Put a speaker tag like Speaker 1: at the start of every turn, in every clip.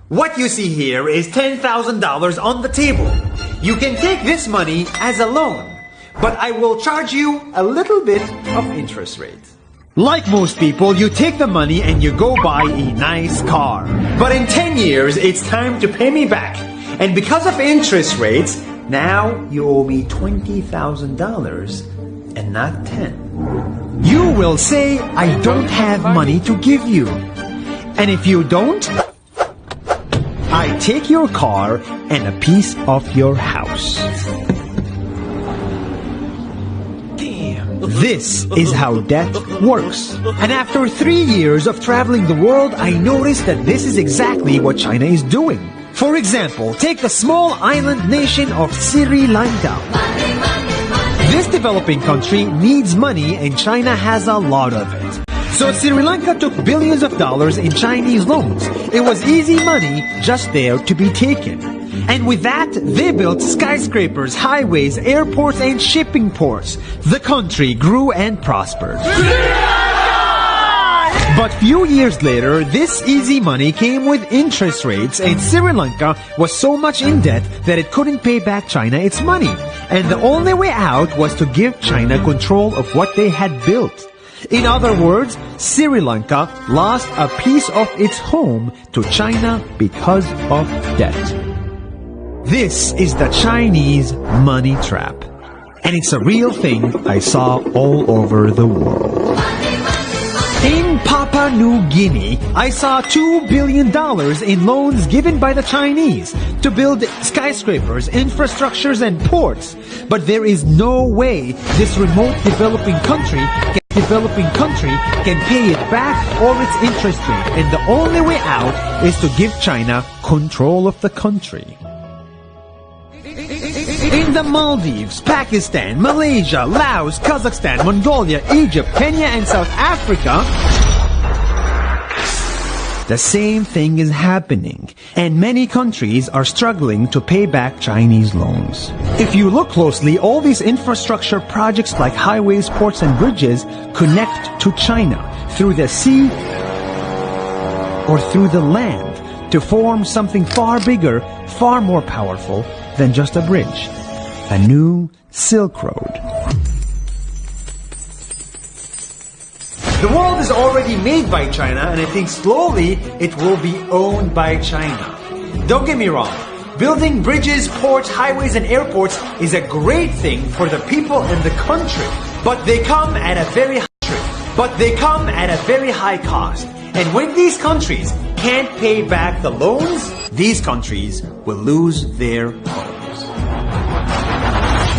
Speaker 1: What you see here is $10,000 on the table. You can take this money as a loan, but I will charge you a little bit of interest rate. Like most people, you take the money and you go buy a nice car. But in 10 years, it's time to pay me back. And because of interest rates, now you owe me $20,000 and not 10. You will say, I don't have money to give you. And if you don't, I take your car and a piece of your house. This is how debt works. And after 3 years of traveling the world, I noticed that this is exactly what China is doing. For example, take the small island nation of Sri Lanka. This developing country needs money and China has a lot of it. So Sri Lanka took billions of dollars in Chinese loans. It was easy money just there to be taken. And with that, they built skyscrapers, highways, airports, and shipping ports. The country grew and prospered. But few years later, this easy money came with interest rates, and Sri Lanka was so much in debt that it couldn't pay back China its money. And the only way out was to give China control of what they had built. In other words, Sri Lanka lost a piece of its home to China because of debt. This is the Chinese money trap. And it's a real thing I saw all over the world. In Papua New Guinea, I saw $2 billion in loans given by the Chinese to build skyscrapers, infrastructures, and ports. But there is no way this remote developing country can pay it back or its interest rate. And the only way out is to give China control of the country. In the Maldives, Pakistan, Malaysia, Laos, Kazakhstan, Mongolia, Egypt, Kenya, and South Africa, the same thing is happening, and many countries are struggling to pay back Chinese loans. If you look closely, all these infrastructure projects like highways, ports, and bridges connect to China through the sea or through the land to form something far bigger, far more powerful than just a bridge. A new Silk Road. The world is already made by China, and I think slowly it will be owned by China. Don't get me wrong. Building bridges, ports, highways, and airports is a great thing for the people and the country. But they come at a very high cost. And when these countries can't pay back the loans, these countries will lose their homes.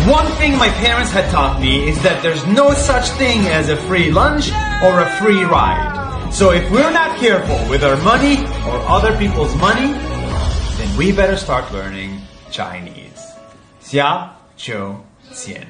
Speaker 1: One thing my parents had taught me is that there's no such thing as a free lunch or a free ride. So if we're not careful with our money or other people's money, then we better start learning Chinese. 下周见。